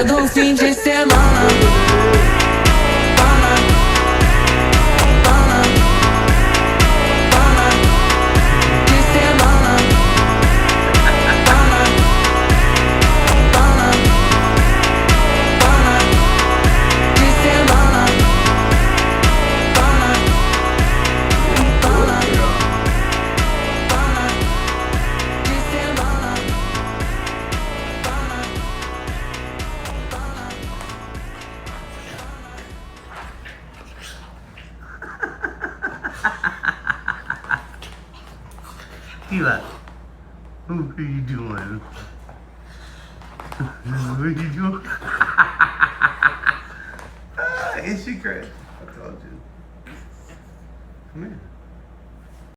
todo fim de semana. Eli, what are you doing? What are you doing? Is she crazy? I told you. Come here.